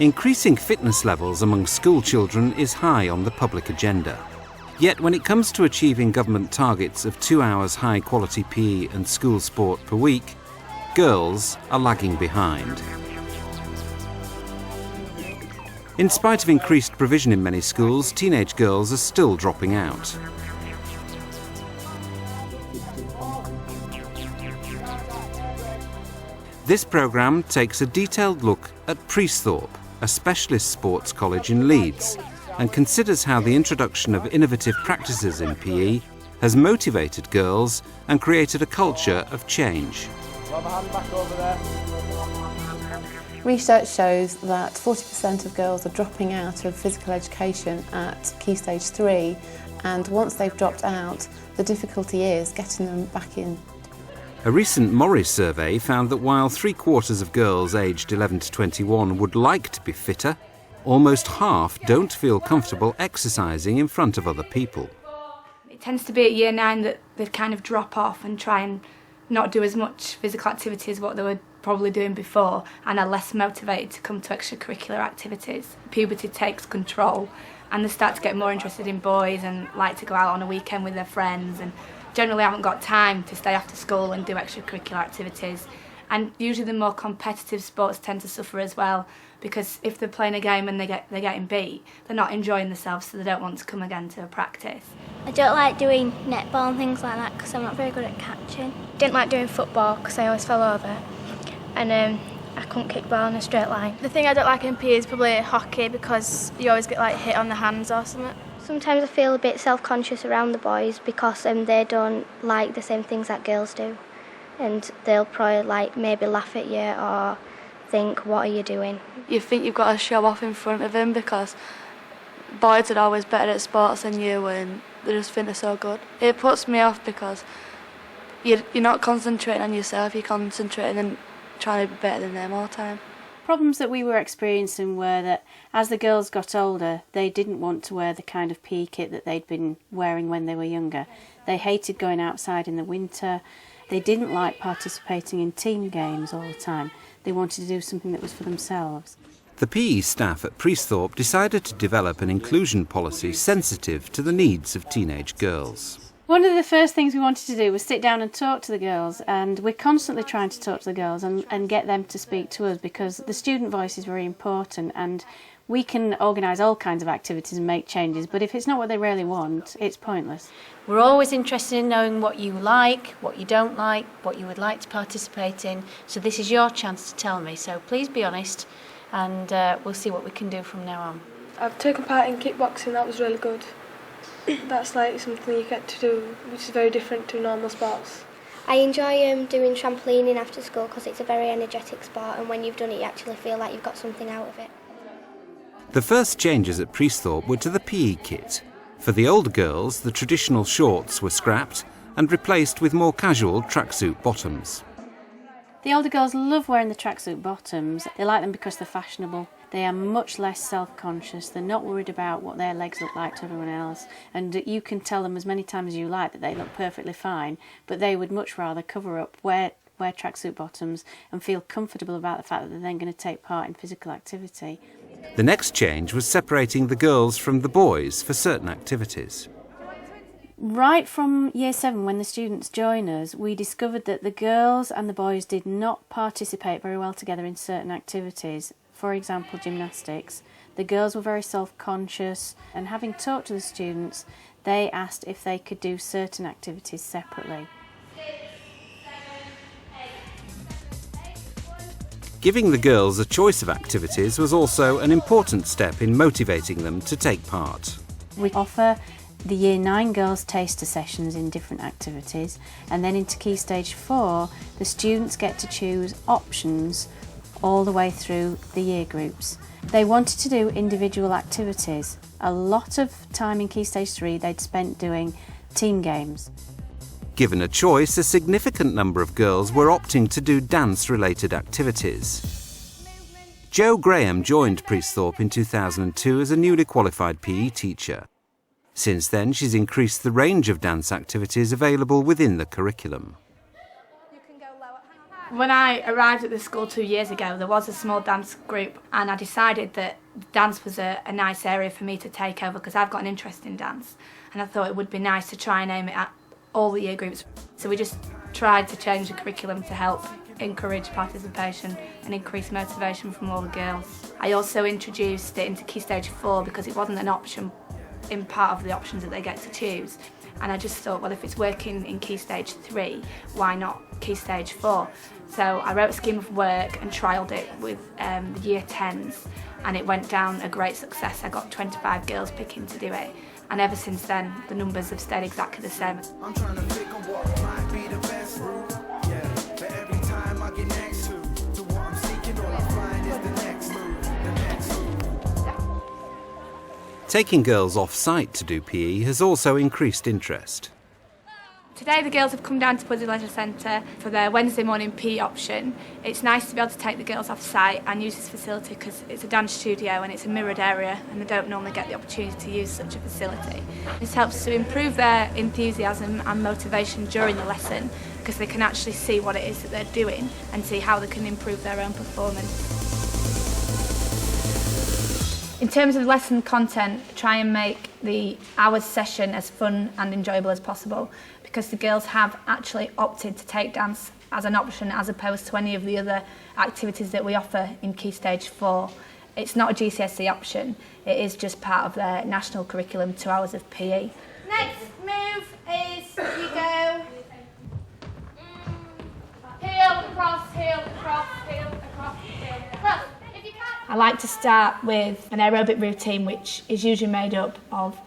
Increasing fitness levels among school children is high on the public agenda. Yet when it comes to achieving government targets of 2 hours high-quality PE and school sport per week, girls are lagging behind. In spite of increased provision in many schools, teenage girls are still dropping out. This programme takes a detailed look at Priesthorpe, a specialist sports college in Leeds, and considers how the introduction of innovative practices in PE has motivated girls and created a culture of change. Research shows that 40% of girls are dropping out of physical education at Key Stage 3, and once they've dropped out, the difficulty is getting them back in. A recent Morris survey found that while 3/4 of girls aged 11 to 21 would like to be fitter, almost half don't feel comfortable exercising in front of other people. It tends to be at year 9 that they kind of drop off and try and not do as much physical activity as what they were probably doing before, and are less motivated to come to extracurricular activities. Puberty takes control and they start to get more interested in boys and like to go out on a weekend with their friends, and generally haven't got time to stay after school and do extracurricular activities. And usually the more competitive sports tend to suffer as well, because if they're playing a game and they're getting beat, they're not enjoying themselves, so they don't want to come again to a practice. I don't like doing netball and things like that because I'm not very good at catching. Didn't like doing football because I always fell over, and I couldn't kick ball in a straight line. The thing I don't like in PE is probably hockey because you always get like hit on the hands or something. Sometimes I feel a bit self-conscious around the boys because they don't like the same things that girls do, and they'll probably like maybe laugh at you or think, what are you doing? You think you've got to show off in front of them because boys are always better at sports than you and they just think they're so good. It puts me off because you're not concentrating on yourself, you're concentrating on trying to be better than them all the time. Problems that we were experiencing were that as the girls got older, they didn't want to wear the kind of PE kit that they'd been wearing when they were younger. They hated going outside in the winter. They didn't like participating in team games all the time. They wanted to do something that was for themselves. The PE staff at Priesthorpe decided to develop an inclusion policy sensitive to the needs of teenage girls. One of the first things we wanted to do was sit down and talk to the girls, and we're constantly trying to talk to the girls and get them to speak to us, because the student voice is very important, and we can organise all kinds of activities and make changes, but if it's not what they really want, it's pointless. We're always interested in knowing what you like, what you don't like, what you would like to participate in, so this is your chance to tell me, so please be honest, and we'll see what we can do from now on. I've taken part in kickboxing, that was really good. That's like something you get to do, which is very different to normal sports. I enjoy doing trampolining after school because it's a very energetic sport, and when you've done it you actually feel like you've got something out of it. The first changes at Priesthorpe were to the PE kit. For the older girls, the traditional shorts were scrapped and replaced with more casual tracksuit bottoms. The older girls love wearing the tracksuit bottoms. They like them because they're fashionable. They are much less self-conscious. They're not worried about what their legs look like to everyone else. And you can tell them as many times as you like that they look perfectly fine, but they would much rather cover up, wear tracksuit bottoms and feel comfortable about the fact that they're then going to take part in physical activity. The next change was separating the girls from the boys for certain activities. Right from year 7, when the students join us, we discovered that the girls and the boys did not participate very well together in certain activities. For example, gymnastics. The girls were very self-conscious, and having talked to the students, they asked if they could do certain activities separately. Giving the girls a choice of activities was also an important step in motivating them to take part. We offer the Year 9 girls taster sessions in different activities, and then into Key Stage 4, the students get to choose options all the way through the year groups. They wanted to do individual activities. A lot of time in Key Stage 3 they'd spent doing team games. Given a choice, a significant number of girls were opting to do dance-related activities. Jo Graham joined Priesthorpe in 2002 as a newly qualified PE teacher. Since then, she's increased the range of dance activities available within the curriculum. When I arrived at the school 2 years ago, there was a small dance group, and I decided that dance was a nice area for me to take over because I've got an interest in dance, and I thought it would be nice to try and aim it at all the year groups. So we just tried to change the curriculum to help encourage participation and increase motivation from all the girls. I also introduced it into Key Stage 4 because it wasn't an option in part of the options that they get to choose. And I just thought, well, if it's working in Key Stage 3, why not Key Stage 4? So I wrote a scheme of work and trialled it with the Year 10s, and it went down a great success. I got 25 girls picking to do it, and ever since then the numbers have stayed exactly the same. I'm trying to pick on what might be the best route, yeah. But every time I get next to what I'm seeking, all I find is the next move, the next move. Taking girls off-site to do PE has also increased interest. Today the girls have come down to Pudsey Leisure Centre for their Wednesday morning PE option. It's nice to be able to take the girls off site and use this facility because it's a dance studio and it's a mirrored area, and they don't normally get the opportunity to use such a facility. This helps to improve their enthusiasm and motivation during the lesson because they can actually see what it is that they're doing and see how they can improve their own performance. In terms of lesson content, try and make the hours session as fun and enjoyable as possible because the girls have actually opted to take dance as an option as opposed to any of the other activities that we offer in Key Stage 4. It's not a GCSE option, it is just part of their national curriculum, 2 hours of PE. Next move is you go heel across, heel across, heel across, heel across. If you can't. I like to start with an aerobic routine which is usually made up of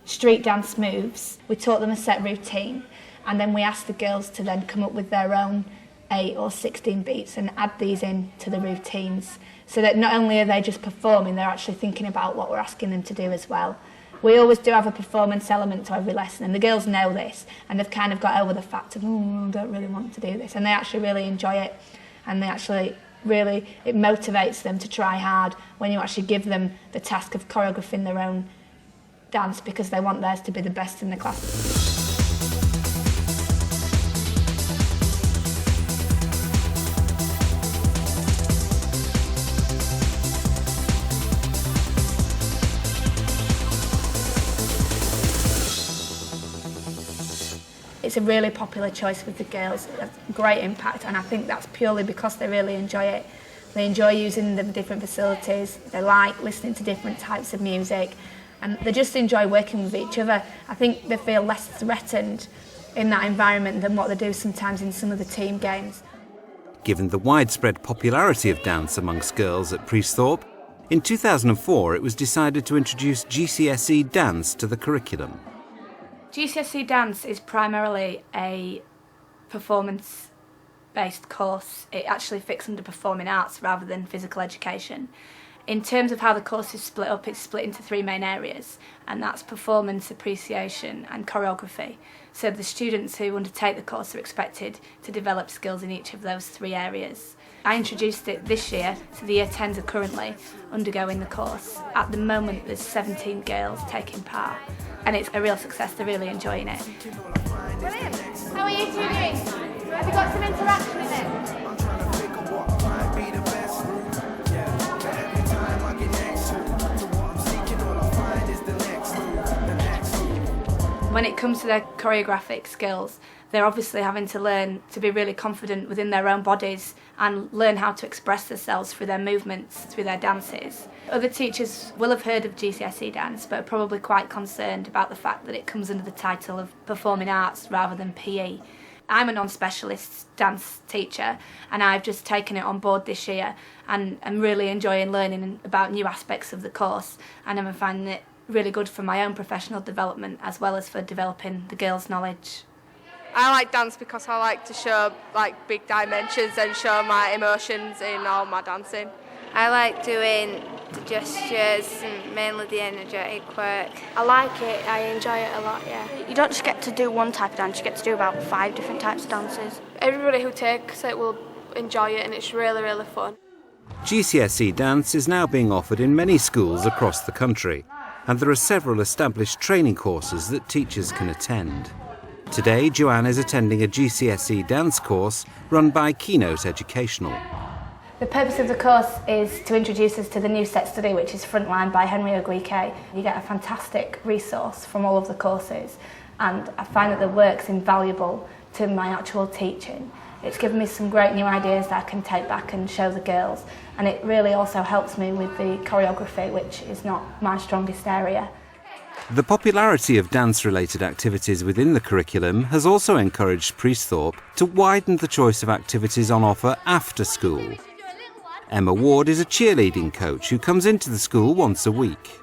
street dance moves. We taught them a set routine and then we asked the girls to then come up with their own 8 or 16 beats and add these in to the routines so that not only are they just performing, they're actually thinking about what we're asking them to do as well. We always do have a performance element to every lesson and the girls know this and they've kind of got over the fact of, I don't really want to do this, and they actually really enjoy it and they actually really, it motivates them to try hard when you actually give them the task of choreographing their own dance because they want theirs to be the best in the class. It's a really popular choice with the girls. It has great impact and I think that's purely because they really enjoy it. They enjoy using the different facilities, they like listening to different types of music and they just enjoy working with each other. I think they feel less threatened in that environment than what they do sometimes in some of the team games. Given the widespread popularity of dance amongst girls at Priesthorpe, in 2004 it was decided to introduce GCSE dance to the curriculum. GCSE dance is primarily a performance-based course. It actually fits under performing arts rather than physical education. In terms of how the course is split up, it's split into 3 main areas, and that's performance, appreciation and choreography. So the students who undertake the course are expected to develop skills in each of those 3 areas. I introduced it this year, so the Year 10s are currently undergoing the course. At the moment there's 17 girls taking part and it's a real success, they're really enjoying it. Brilliant. How are you two doing? Have you got some interaction in it? I'm trying to pick on what might be the best route, yeah. But every time I get next to what I'm seeking, all I find is the next move, the next move. When it comes to their choreographic skills, they're obviously having to learn to be really confident within their own bodies and learn how to express themselves through their movements, through their dances. Other teachers will have heard of GCSE dance but are probably quite concerned about the fact that it comes under the title of performing arts rather than PE. I'm a non-specialist dance teacher and I've just taken it on board this year and I'm really enjoying learning about new aspects of the course and I'm finding it really good for my own professional development as well as for developing the girls' knowledge. I like dance because I like to show like big dimensions and show my emotions in all my dancing. I like doing the gestures and mainly the energetic work. I like it, I enjoy it a lot, yeah. You don't just get to do one type of dance, you get to do about 5 different types of dances. Everybody who takes it will enjoy it and it's really, really fun. GCSE dance is now being offered in many schools across the country, and there are several established training courses that teachers can attend. Today, Joanne is attending a GCSE dance course run by Keynote Educational. The purpose of the course is to introduce us to the new set study, which is Frontline by Henry Oguike. You get a fantastic resource from all of the courses, and I find that the work's invaluable to my actual teaching. It's given me some great new ideas that I can take back and show the girls, and it really also helps me with the choreography, which is not my strongest area. The popularity of dance-related activities within the curriculum has also encouraged Priesthorpe to widen the choice of activities on offer after school. Emma Ward is a cheerleading coach who comes into the school once a week.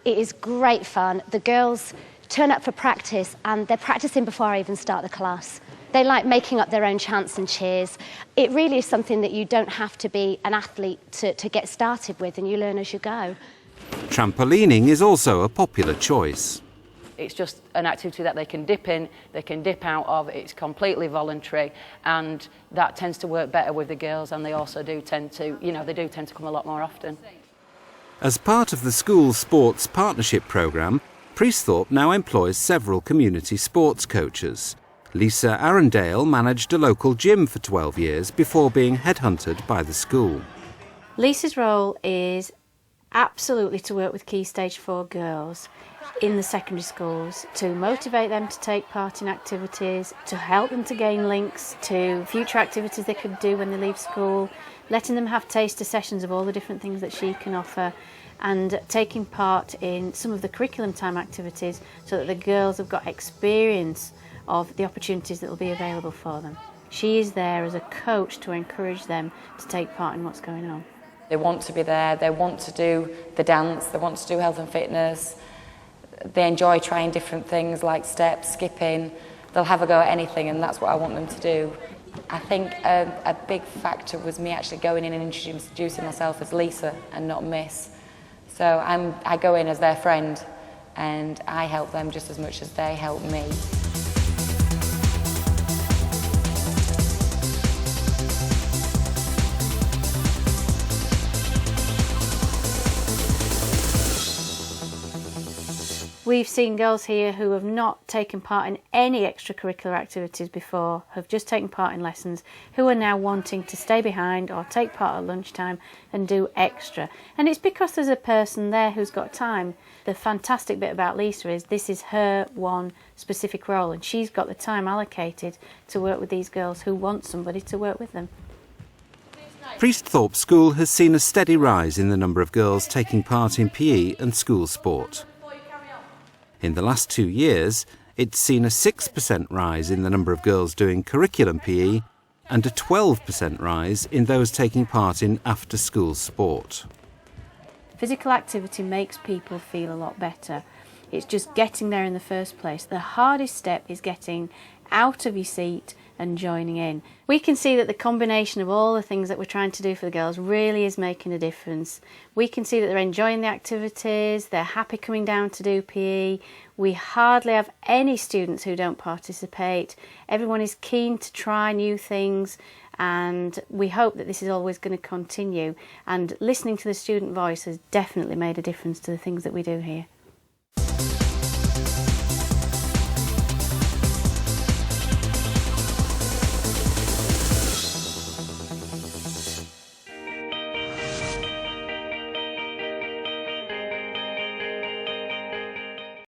It is great fun. The girls turn up for practice and they're practicing before I even start the class. They like making up their own chants and cheers. It really is something that you don't have to be an athlete to get started with, and you learn as you go. Trampolining is also a popular choice. It's just an activity that they can dip in, they can dip out of. It's completely voluntary, and that tends to work better with the girls, and they also do tend to, they do tend to come a lot more often. As part of the school sports partnership programme, Priesthorpe now employs several community sports coaches. Lisa Arundale managed a local gym for 12 years before being headhunted by the school. Lisa's role is absolutely to work with Key Stage 4 girls in the secondary schools, to motivate them to take part in activities, to help them to gain links to future activities they could do when they leave school, letting them have taster sessions of all the different things that she can offer, and taking part in some of the curriculum time activities so that the girls have got experience of the opportunities that will be available for them. She is there as a coach to encourage them to take part in what's going on. They want to be there, they want to do the dance, they want to do health and fitness, they enjoy trying different things like steps, skipping, they'll have a go at anything, and that's what I want them to do. I think a big factor was me actually going in and introducing myself as Lisa and not Miss. So I go in as their friend, and I help them just as much as they help me. We've seen girls here who have not taken part in any extracurricular activities before, have just taken part in lessons, who are now wanting to stay behind or take part at lunchtime and do extra. And it's because there's a person there who's got time. The fantastic bit about Lisa is this is her one specific role, and she's got the time allocated to work with these girls who want somebody to work with them. Priesthorpe School has seen a steady rise in the number of girls taking part in PE and school sport. In the last 2 years, it's seen a 6% rise in the number of girls doing curriculum PE and a 12% rise in those taking part in after-school sport. Physical activity makes people feel a lot better. It's just getting there in the first place. The hardest step is getting out of your seat and joining in. We can see that the combination of all the things that we're trying to do for the girls really is making a difference. We can see that they're enjoying the activities, they're happy coming down to do PE. We hardly have any students who don't participate. Everyone is keen to try new things, and we hope that this is always going to continue. And listening to the student voice has definitely made a difference to the things that we do here.